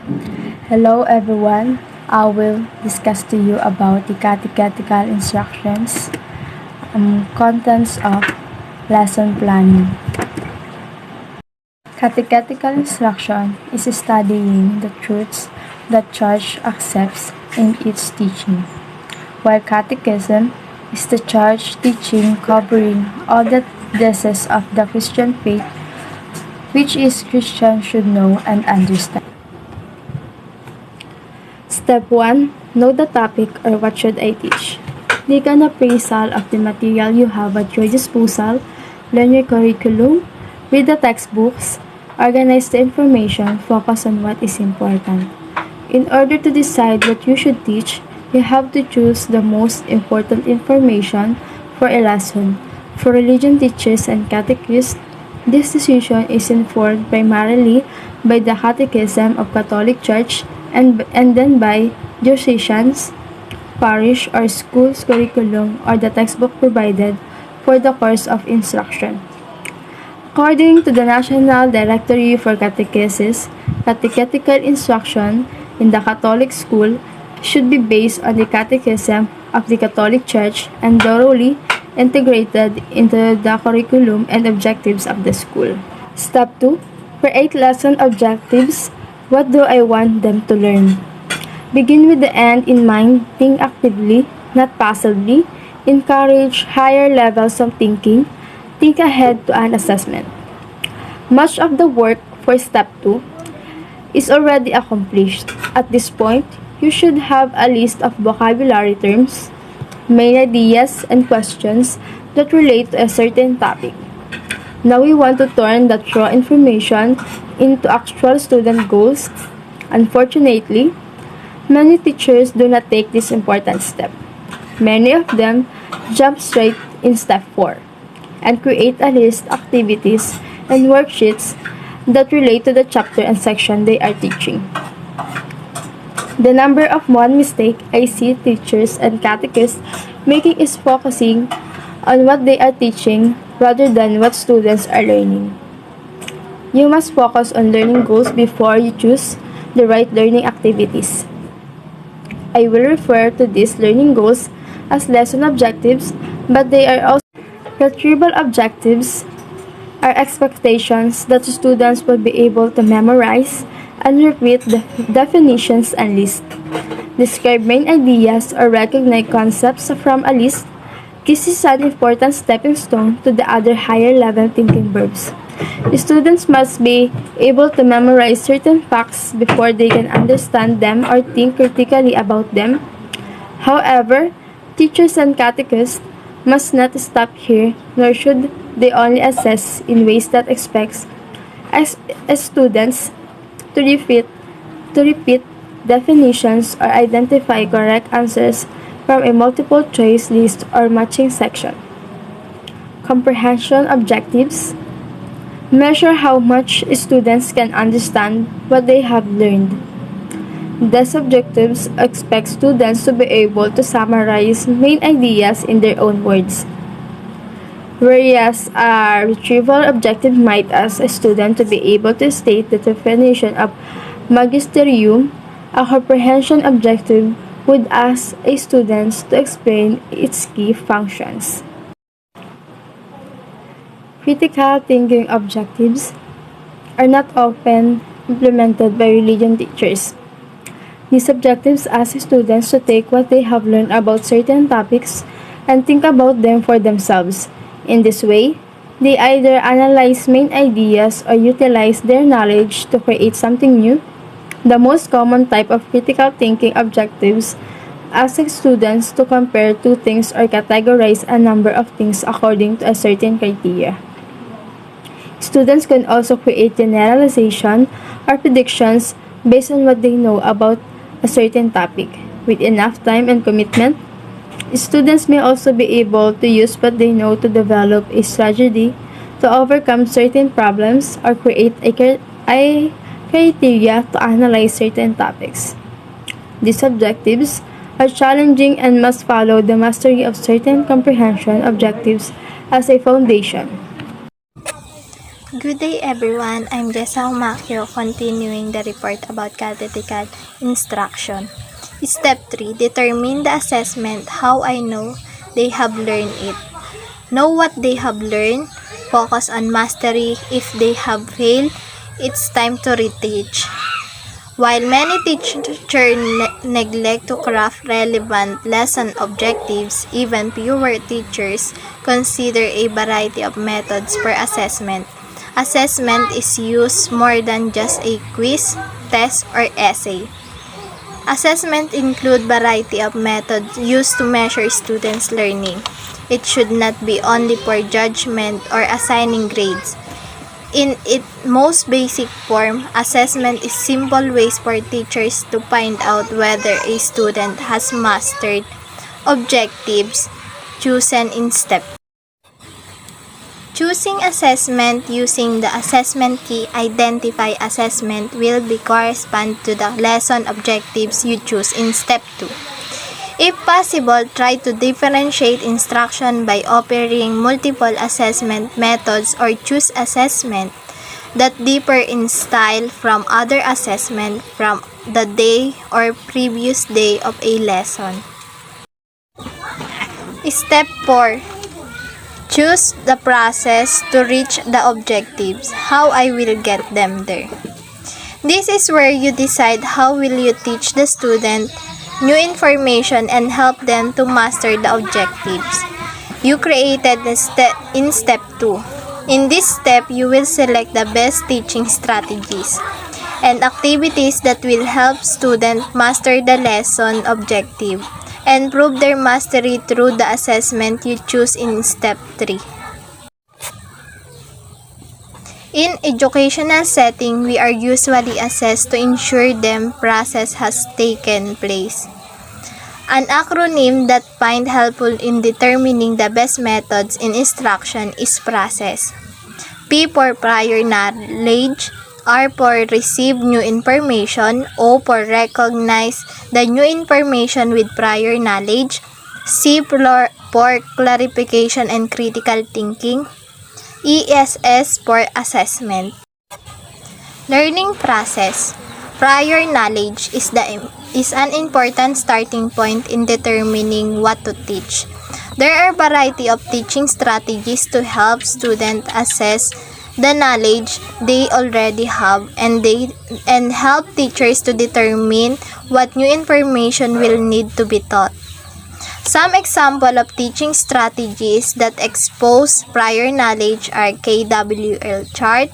Hello everyone. I will discuss to you about the catechetical instructions, contents of lesson planning. Catechetical instruction is studying the truths that church accepts in its teaching, while catechism is the church teaching covering all the bases of the Christian faith, which is Christians should know and understand. Step 1. Know the topic or what should I teach. Make an appraisal of the material you have at your disposal, learn your curriculum, read the textbooks, organize the information, focus on what is important. In order to decide what you should teach, you have to choose the most important information for a lesson. For religion teachers and catechists, this decision is informed primarily by the Catechism of Catholic Church and then by diocesan's, parish, or school's curriculum or the textbook provided for the course of instruction. According to the National Directory for Catechesis, catechetical instruction in the Catholic school should be based on the Catechism of the Catholic Church and thoroughly integrated into the curriculum and objectives of the school. Step 2. Create lesson objectives. What do I want them to learn? Begin with the end in mind. Think actively, not passively. Encourage higher levels of thinking. Think ahead to an assessment. Much of the work for Step 2 is already accomplished. At this point, you should have a list of vocabulary terms, main ideas, and questions that relate to a certain topic. Now we want to turn that raw information into actual student goals. Unfortunately, many teachers do not take this important step. Many of them jump straight in Step 4 and create a list of activities and worksheets that relate to the chapter and section they are teaching. The number of one mistake I see teachers and catechists making is focusing on what they are teaching rather than what students are learning. You must focus on learning goals before you choose the right learning activities. I will refer to these learning goals as lesson objectives, but they are also retrieval objectives are expectations that students will be able to memorize and repeat the definitions and list, describe main ideas or recognize concepts from a list. This is an important stepping stone to the other higher level thinking verbs. Students must be able to memorize certain facts before they can understand them or think critically about them. However, teachers and catechists must not stop here, nor should they only assess in ways that expects as students to repeat definitions or identify correct answers from a multiple choice list or matching section. Comprehension objectives measure how much students can understand what they have learned. These objectives expect students to be able to summarize main ideas in their own words, whereas a retrieval objective might ask a student to be able to state the definition of magisterium. A comprehension objective would ask a student to explain its key functions. Critical thinking objectives are not often implemented by religion teachers. These objectives ask students to take what they have learned about certain topics and think about them for themselves. In this way, they either analyze main ideas or utilize their knowledge to create something new. The most common type of critical thinking objectives ask students to compare two things or categorize a number of things according to a certain criteria. Students can also create generalization or predictions based on what they know about a certain topic. With enough time and commitment, students may also be able to use what they know to develop a strategy to overcome certain problems or create a criteria to analyze certain topics. These objectives are challenging and must follow the mastery of certain comprehension objectives as a foundation. Good day everyone, I'm Jessa Umacio continuing the report about catechetical instruction. Step 3. Determine the assessment. How I know they have learned it. Know what they have learned. Focus on mastery. If they have failed, it's time to reteach. While many teachers neglect to craft relevant lesson objectives, even fewer teachers consider a variety of methods for assessment. Assessment is used more than just a quiz, test, or essay. Assessment include variety of methods used to measure students' learning. It should not be only for judgment or assigning grades. In its most basic form, assessment is simple ways for teachers to find out whether a student has mastered objectives chosen in step. Choosing assessment using the assessment key, identify assessment will be correspond to the lesson objectives you choose in step 2. If possible, try to differentiate instruction by offering multiple assessment methods or choose assessment that differ in style from other assessment from the day or previous day of a lesson. Step 4. Choose the process to reach the objectives. How I will get them there. This is where you decide how will you teach the student new information and help them to master the objectives you created in step 2. In this step, you will select the best teaching strategies and activities that will help students master the lesson objective and prove their mastery through the assessment you choose in step 3. In educational setting, we are usually assessed to ensure the process has taken place. An acronym that find helpful in determining the best methods in instruction is process. P for prior knowledge, R for receive new information, O for recognize the new information with prior knowledge, C for clarification and critical thinking, ESS for assessment. Learning process. Prior knowledge is an important starting point in determining what to teach. There are a variety of teaching strategies to help students assess the knowledge they already have and help teachers to determine what new information will need to be taught. Some example of teaching strategies that expose prior knowledge are KWL chart,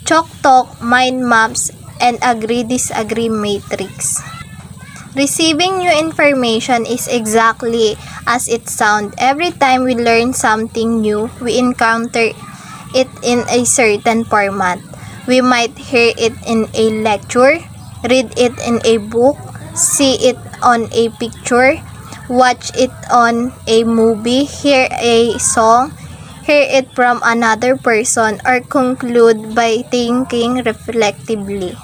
chalk talk, mind maps, and agree-disagree matrix. Receiving new information is exactly as it sounds. Every time we learn something new, we encounter it in a certain format. We might hear it in a lecture, read it in a book, see it on a picture, watch it on a movie, hear a song, hear it from another person, or conclude by thinking reflectively.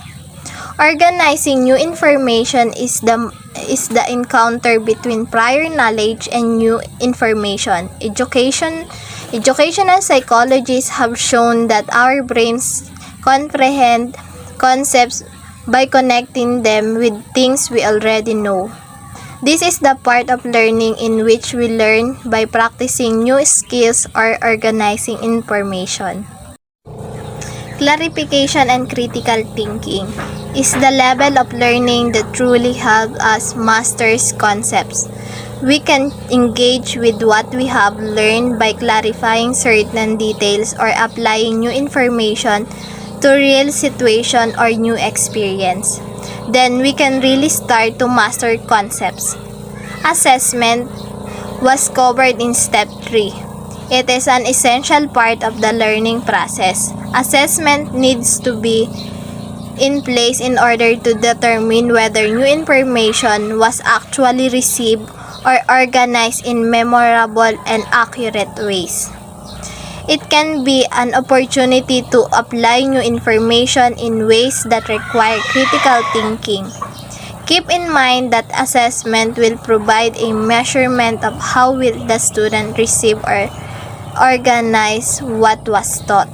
Organizing new information is the encounter between prior knowledge and new information. Educational psychologists have shown that our brains comprehend concepts by connecting them with things we already know. This is the part of learning in which we learn by practicing new skills or organizing information. Clarification and critical thinking is the level of learning that truly helps us master concepts. We can engage with what we have learned by clarifying certain details or applying new information to real situation or new experience. Then we can really start to master concepts. Assessment was covered in step 3. It is an essential part of the learning process. Assessment needs to be in place in order to determine whether new information was actually received or organized in memorable and accurate ways. It can be an opportunity to apply new information in ways that require critical thinking. Keep in mind that assessment will provide a measurement of how will the student receive or organize what was taught.